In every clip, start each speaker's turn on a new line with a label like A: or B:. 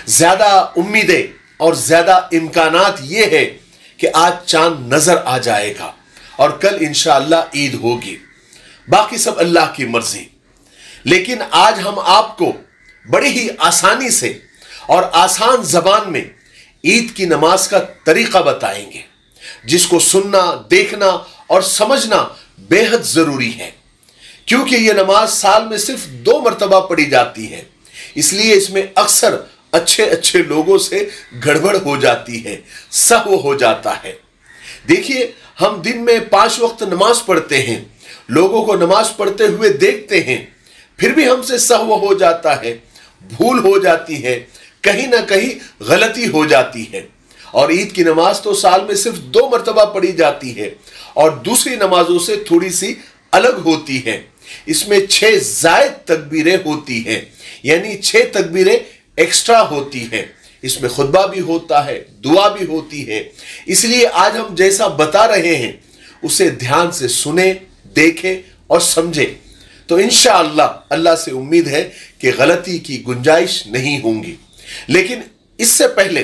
A: ज्यादा उम्मीदें और ज्यादा इम्कानात ये है कि आज चांद नजर आ जाएगा और कल इंशाअल्लाह ईद होगी, बाकी सब अल्लाह की मर्जी। लेकिन आज हम आपको बड़ी ही आसानी से और आसान जबान में ईद की नमाज का तरीका बताएंगे, जिसको सुनना, देखना और समझना बेहद जरूरी है, क्योंकि यह नमाज साल में सिर्फ 2 मरतबा पढ़ी जाती है। इसलिए इसमें अक्सर अच्छे अच्छे लोगों से गड़बड़ हो जाती है, सहव हो जाता है। देखिए, हम दिन में 5 वक्त नमाज पढ़ते हैं, लोगों को नमाज पढ़ते हुए देखते हैं, फिर भी हमसे सहव हो जाता है, भूल हो जाती है, कहीं ना कहीं गलती हो जाती है। और ईद की नमाज तो साल में सिर्फ 2 मरतबा पढ़ी जाती है और दूसरी नमाजों से थोड़ी सी अलग होती है। इसमें 6 जायद तकबीरें होती हैं, यानी 6 तकबीरें एक्स्ट्रा होती है। इसमें खुतबा भी होता है, दुआ भी होती है। इसलिए आज हम जैसा बता रहे हैं उसे ध्यान से सुने, देखें और समझें, तो इंशाअल्लाह अल्लाह से उम्मीद है कि गलती की गुंजाइश नहीं होंगी। लेकिन इससे पहले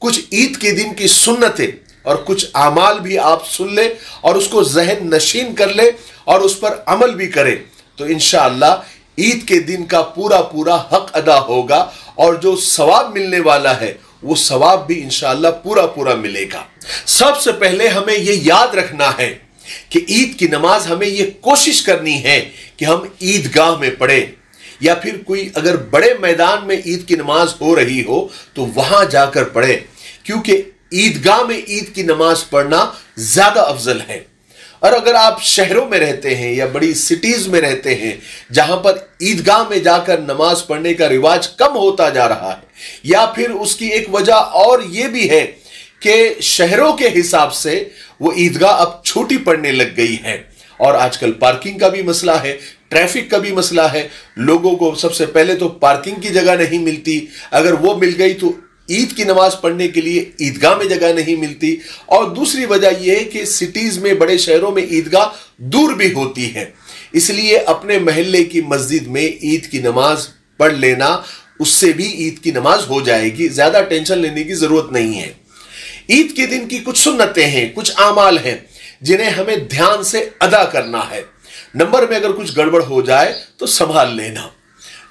A: कुछ ईद के दिन की सुन्नतें और कुछ आमाल भी आप सुन ले और उसको जहन नशीन कर ले और उस पर अमल भी करें, तो इंशाअल्लाह ईद के दिन का पूरा पूरा हक अदा होगा और जो सवाब मिलने वाला है वो सवाब भी इंशाअल्लाह पूरा पूरा मिलेगा। सबसे पहले हमें यह याद रखना है कि ईद की नमाज हमें यह कोशिश करनी है कि हम ईदगाह में पढ़ें, या फिर कोई अगर बड़े मैदान में ईद की नमाज हो रही हो तो वहां जाकर पढ़े, क्योंकि ईदगाह में ईद की नमाज पढ़ना ज्यादा अफजल है। और अगर आप शहरों में रहते हैं या बड़ी सिटीज में रहते हैं जहां पर ईदगाह में जाकर नमाज पढ़ने का रिवाज कम होता जा रहा है, या फिर उसकी एक वजह और यह भी है कि शहरों के हिसाब से वो ईदगाह अब छोटी पड़ने लग गई है और आजकल पार्किंग का भी मसला है, ट्रैफिक का भी मसला है। लोगों को सबसे पहले तो पार्किंग की जगह नहीं मिलती, अगर वो मिल गई तो ईद की नमाज पढ़ने के लिए ईदगाह में जगह नहीं मिलती। और दूसरी वजह यह है कि सिटीज में, बड़े शहरों में ईदगाह दूर भी होती है। इसलिए अपने महल्ले की मस्जिद में ईद की नमाज पढ़ लेना, उससे भी ईद की नमाज हो जाएगी, ज्यादा टेंशन लेने की जरूरत नहीं है। ईद के दिन की कुछ सुन्नतें हैं, कुछ आमाल हैं जिन्हें हमें ध्यान से अदा करना है। नंबर में अगर कुछ गड़बड़ हो जाए तो संभाल लेना।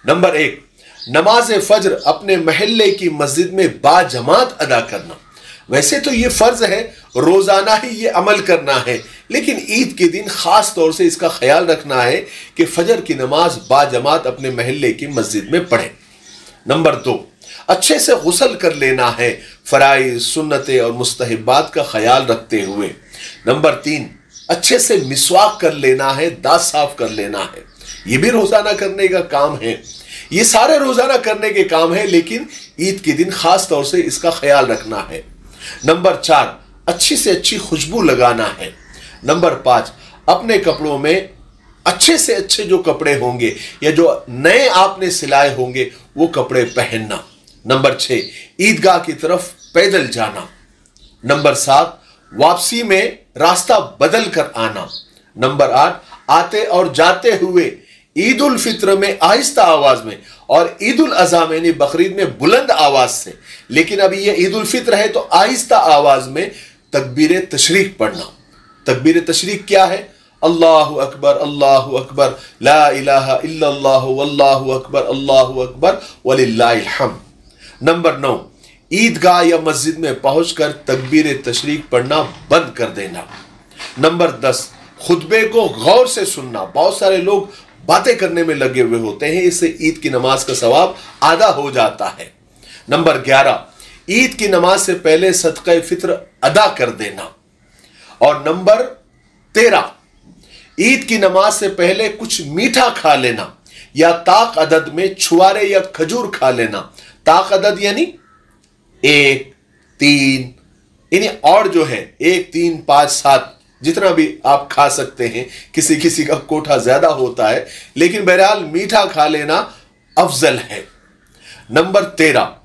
A: नंबर 1, नमाज फज्र अपने महल्ले की मस्जिद में बाजमात अदा करना। वैसे तो ये फर्ज है, रोजाना ही ये अमल करना है, लेकिन ईद के दिन खास तौर से इसका ख्याल रखना है कि फजर की नमाज बाजमात अपने महल्ले की मस्जिद में पढ़े। नंबर 2, अच्छे से गुस्ल कर लेना है, फराइज, सुन्नतें और मुस्तहिबात का ख्याल रखते हुए। नंबर 3, अच्छे से मिसवाक कर लेना है, दांत साफ कर लेना है। ये भी रोजाना करने का काम है, ये सारे रोजाना करने के काम है, लेकिन ईद के दिन खास तौर से इसका ख्याल रखना है। नंबर 4, अच्छी से अच्छी खुशबू लगाना है। नंबर 5, अपने कपड़ों में अच्छे से अच्छे जो कपड़े होंगे या जो नए आपने सिलाए होंगे वो कपड़े पहनना। नंबर 6, ईदगाह की तरफ पैदल जाना। नंबर 7, वापसी में रास्ता बदल कर आना। नंबर 8, आते और जाते हुए ईद उल फित्र में आहिस्ता आवाज में और ईद उल अज़हा यानी बकरीद में बुलंद आवाज से, लेकिन अभी ये ईद उल फित्र है तो आहिस्ता आवाज में तकबीर तशरीक पढ़ना। तकबीर तशरीक क्या है? अल्लाहु अकबर, ला इलाहा इल्लल्लाह, वल्लाहु अकबर वलिल्लाहिल हम्द। नंबर 9, ईदगाह या मस्जिद में पहुंचकर तकबीर तशरीक पढ़ना बंद कर देना। नंबर 10, खुतबे को गौर से सुनना। बहुत सारे लोग बातें करने में लगे हुए होते हैं, इससे ईद की नमाज का सवाब आधा हो जाता है। नंबर 11, ईद की नमाज से पहले सदका फित्र अदा कर देना। और नंबर 13, ईद की नमाज से पहले कुछ मीठा खा लेना या ताक अदद में छुआरे या खजूर खा लेना। ताक अदद यानी 1, 3, यानी और जो है 1, 3, 5, 7 जितना भी आप खा सकते हैं। किसी किसी का कोठा ज्यादा होता है, लेकिन बहरहाल मीठा खा लेना अफजल है। नंबर 13,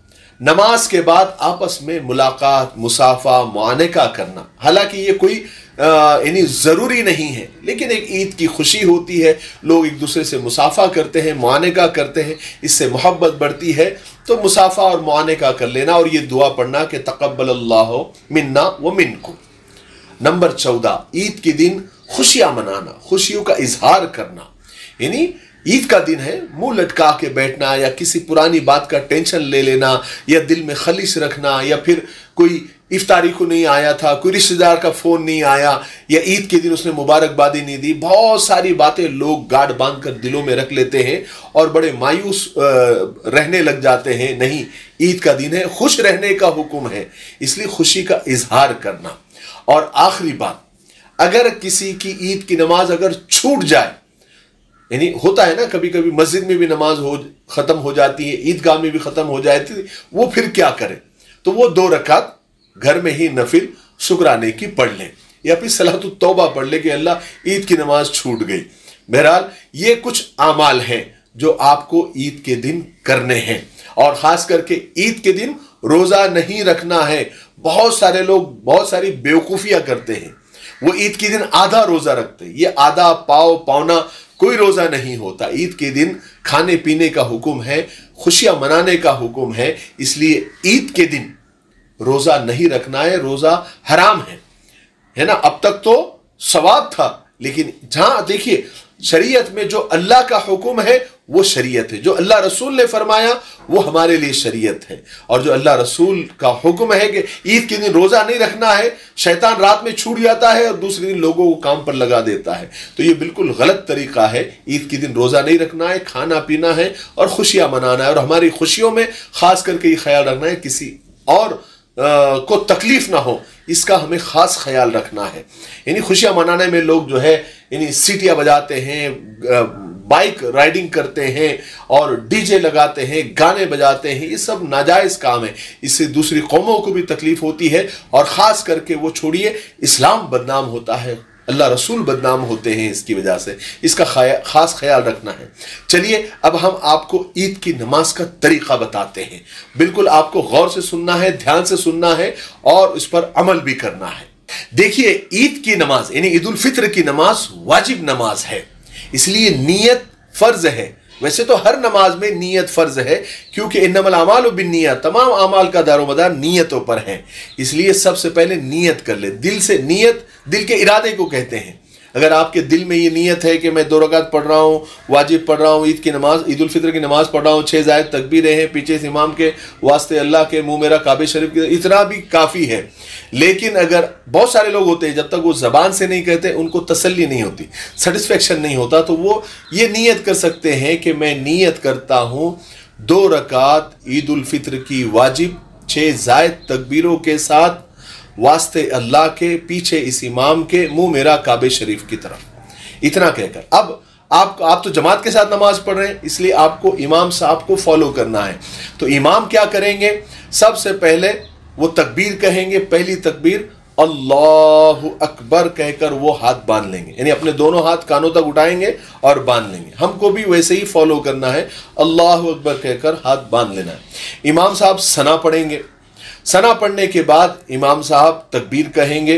A: नमाज के बाद आपस में मुलाकात, मुसाफा, मुआनका करना। हालांकि ये कोई यानी जरूरी नहीं है, लेकिन एक ईद की खुशी होती है, लोग एक दूसरे से मुसाफा करते हैं, मुआनका करते हैं, इससे मोहब्बत बढ़ती है तो मुसाफा और मुआनका कर लेना और ये दुआ पढ़ना कि तक़ब्बलल्लाहु मिन्ना व मिनकुम। नंबर 14, ईद के दिन खुशियां मनाना, खुशियों का इजहार करना। यानी ईद का दिन है, मुंह लटका के बैठना या किसी पुरानी बात का टेंशन ले लेना या दिल में खलिश रखना, या फिर कोई इफ्तारी को नहीं आया था, कोई रिश्तेदार का फोन नहीं आया, या ईद के दिन उसने मुबारकबादी नहीं दी, बहुत सारी बातें लोग गांठ बांध कर दिलों में रख लेते हैं और बड़े मायूस रहने लग जाते हैं। नहीं, ईद का दिन है, खुश रहने का हुक्म है, इसलिए खुशी का इजहार करना। और आखिरी बात, अगर किसी की ईद की नमाज अगर छूट जाए, यानी होता है ना कभी कभी मस्जिद में भी नमाज खत्म हो जाती है, ईदगाह में भी खत्म हो जाती है, वो फिर क्या करे? तो वो 2 रकात घर में ही नफिल शुक्राने की पढ़ ले या फिर सलातु तौबा पढ़ ले कि अल्लाह ईद की नमाज छूट गई। बहरहाल ये कुछ आमाल हैं जो आपको ईद के दिन करने हैं, और खास करके ईद के दिन रोजा नहीं रखना है। बहुत सारे लोग बहुत सारी बेवकूफियां करते हैं, वो ईद के दिन आधा रोजा रखते हैं। ये आधा पौना कोई रोजा नहीं होता। ईद के दिन खाने पीने का हुक्म है, खुशियां मनाने का हुक्म है, इसलिए ईद के दिन रोजा नहीं रखना है, रोजा हराम है ना। अब तक तो सवाब था, लेकिन जहां देखिए शरीयत में जो अल्लाह का हुक्म है वो शरीयत है, जो अल्लाह रसूल ने फरमाया वो हमारे लिए शरीयत है। और जो अल्लाह रसूल का हुक्म है कि ईद के दिन रोजा नहीं रखना है, शैतान रात में छूट जाता है और दूसरे दिन लोगों को काम पर लगा देता है, तो ये बिल्कुल गलत तरीका है। ईद के दिन रोजा नहीं रखना है, खाना पीना है और खुशियां मनाना है, और हमारी खुशियों में खास करके ये ख्याल रखना है किसी और को तकलीफ ना हो, इसका हमें खास ख्याल रखना है। यानी खुशियां मनाने में लोग जो है यानी सीटियां बजाते हैं, बाइक राइडिंग करते हैं और डीजे लगाते हैं, गाने बजाते हैं, ये सब नाजायज काम है। इससे दूसरी कौमों को भी तकलीफ होती है और खास करके वो छोड़िए इस्लाम बदनाम होता है, अल्लाह रसूल बदनाम होते हैं इसकी वजह से। इसका खास ख्याल रखना है। चलिए अब हम आपको ईद की नमाज का तरीका बताते हैं। बिल्कुल आपको गौर से सुनना है, ध्यान से सुनना है और इस पर अमल भी करना है। देखिए, ईद की नमाज यानी ईद उल फित्र की नमाज वाजिब नमाज है, इसलिए नियत फर्ज है। वैसे तो हर नमाज में नियत फर्ज है, क्योंकि इन्नमल अमालु बिन्नियत, तमाम अमाल का दारोमदार नियतों पर है। इसलिए सबसे पहले नियत कर ले, दिल से। नियत दिल के इरादे को कहते हैं। अगर आपके दिल में ये नियत है कि मैं 2 रकात पढ़ रहा हूँ, वाजिब पढ़ रहा हूँ, ईद की नमाज, ईद उल फित्र की नमाज पढ़ रहा हूँ, 6 जायद तकबीरें हैं, पीछे से इमाम के वास्ते अल्लाह के मुंह मेरा काबे शरीफ की, इतना भी काफ़ी है। लेकिन अगर बहुत सारे लोग होते हैं जब तक वो ज़बान से नहीं कहते उनको तसल्ली नहीं होती, सेटिस्फेक्शन नहीं होता, तो वो ये नियत कर सकते हैं कि मैं नियत करता हूँ 2 रकात ईद उल फित्र की वाजिब 6 जायद तकबीरों के साथ वास्ते अल्लाह के, पीछे इस इमाम के, मुंह मेरा काबे शरीफ की तरफ, इतना कहकर। अब आप तो जमात के साथ नमाज पढ़ रहे हैं, इसलिए आपको इमाम साहब को फॉलो करना है। तो इमाम क्या करेंगे, सबसे पहले वो तकबीर कहेंगे, पहली तकबीर अल्लाहु अकबर कहकर वो हाथ बांध लेंगे, यानी अपने दोनों हाथ कानों तक उठाएंगे और बांध लेंगे। हमको भी वैसे ही फॉलो करना है, अल्लाहु अकबर कहकर हाथ बांध लेना है। इमाम साहब सना पढ़ेंगे, सना पढ़ने के बाद इमाम साहब तकबीर कहेंगे।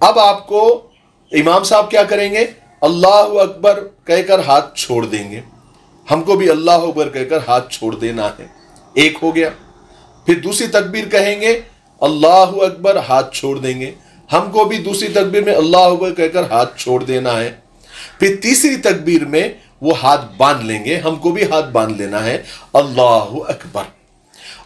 A: अब आपको इमाम साहब क्या करेंगे, अल्लाहु अकबर कहकर हाथ छोड़ देंगे, हमको भी अल्लाहु अकबर कहकर हाथ छोड़ देना है, एक हो गया। फिर दूसरी तकबीर कहेंगे, अल्लाहु अकबर, हाथ छोड़ देंगे, हमको भी दूसरी तकबीर में अल्लाहु अकबर कहकर हाथ छोड़ देना है। फिर तीसरी तकबीर में वो हाथ बांध लेंगे, हमको भी हाथ बांध लेना है, अल्लाहु अकबर।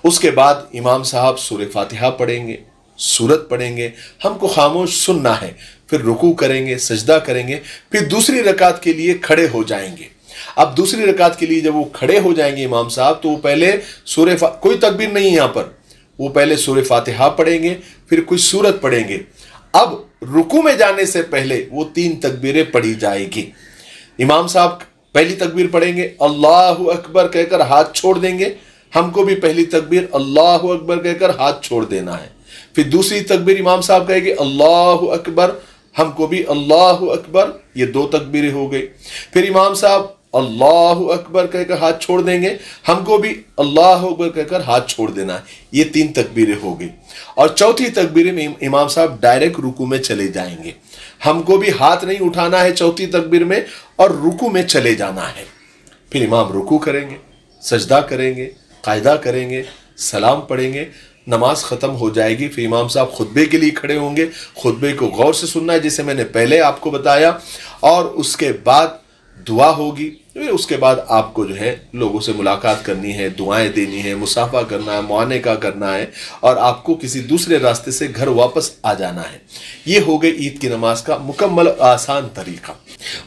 A: उसके बाद इमाम साहब सूरह फातिहा पढ़ेंगे, सूरत पढ़ेंगे, हमको खामोश सुनना है। फिर रुकू करेंगे, सजदा करेंगे, फिर दूसरी रकात के लिए खड़े हो जाएंगे। अब दूसरी रकात के लिए जब वो खड़े हो जाएंगे इमाम साहब, तो वो पहले कोई तकबीर नहीं है यहाँ पर, वो पहले सूरह फातिहा पढ़ेंगे, फिर कोई सूरत पढ़ेंगे। अब रुकू में जाने से पहले वो 3 तकबीरें पढ़ी जाएगी। इमाम साहब पहली तकबीर पढ़ेंगे, अल्लाहु अकबर कहकर हाथ छोड़ देंगे, हमको भी पहली तकबीर अल्लाहु अकबर कहकर हाथ छोड़ देना है। फिर दूसरी तकबीर इमाम साहब कहेंगे अल्लाहु अकबर, हमको भी अल्लाहु अकबर, ये 2 तकबीरें हो गई। फिर इमाम साहब अल्लाहु अकबर कहकर हाथ छोड़ देंगे, हमको भी अल्लाहु अकबर कहकर हाथ छोड़ देना है, ये 3 तकबीरें हो गई। और चौथी तकबीर में इमाम साहब डायरेक्ट रुकू में चले जाएंगे, हमको भी हाथ नहीं उठाना है चौथी तकबीर में, और रुकू में चले जाना है। फिर इमाम रुकू करेंगे, सजदा करेंगे, कायदा करेंगे, सलाम पढ़ेंगे, नमाज ख़त्म हो जाएगी, फिर इमाम साहब खुतबे के लिए खड़े होंगे। खुतबे को गौर से सुनना है जैसे मैंने पहले आपको बताया, और उसके बाद दुआ होगी। फिर उसके बाद आपको जो है लोगों से मुलाकात करनी है, दुआएं देनी है, मुसाफा करना है, मुआनेका करना है, और आपको किसी दूसरे रास्ते से घर वापस आ जाना है। ये हो गई ईद की नमाज का मुकम्मल आसान तरीका।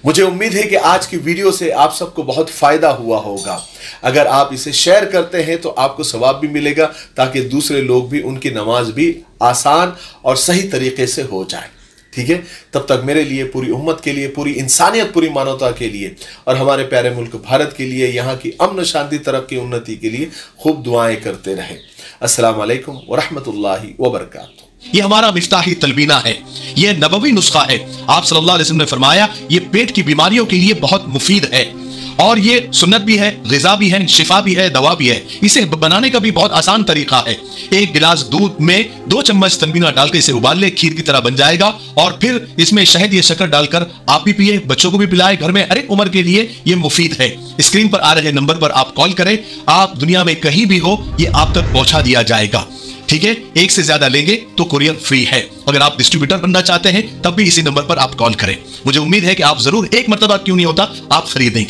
A: मुझे उम्मीद है कि आज की वीडियो से आप सबको बहुत फ़ायदा हुआ होगा। अगर आप इसे शेयर करते हैं तो आपको सवाब भी मिलेगा, ताकि दूसरे लोग भी, उनकी नमाज भी आसान और सही तरीके से हो जाए। ठीक है, तब तक मेरे लिए, पूरी उम्मत के लिए, पूरी इंसानियत, पूरी मानवता के लिए और हमारे प्यारे मुल्क भारत के लिए, यहाँ की अमन शांति, तरक्की, उन्नति के लिए खूब दुआएं करते रहें। अस्सलाम वालेकुम व रहमतुल्लाहि व बरकातुहू।
B: ये हमारा मिफ्ताही तलबीना है, ये नबवी नुस्खा है। आप सल्लल्लाहु अलैहि वसल्लम ने फरमाया ये पेट की बीमारियों के लिए बहुत मुफीद है, और ये सुन्नत भी है, ग़िज़ा भी है, शिफा भी है, दवा भी है। इसे बनाने का भी बहुत आसान तरीका है। एक गिलास दूध में 2 चम्मच तलबीना डालकर इसे उबाल ले, खीर की तरह बन जाएगा, और फिर इसमें शहद या शक्कर डालकर आप भी पिए, बच्चों को भी पिलाएं। घर में हर एक उम्र के लिए ये मुफीद है। स्क्रीन पर आ रहे नंबर पर आप कॉल करें, आप दुनिया में कहीं भी हो, ये आप तक पहुंचा दिया जाएगा। ठीक है, एक से ज्यादा लेंगे तो कुरियर फ्री है। अगर आप डिस्ट्रीब्यूटर बनना चाहते हैं तब भी इसी नंबर पर आप कॉल करें। मुझे उम्मीद है कि आप जरूर, एक मरतबा क्यों नहीं होता, आप खरीदेंगे।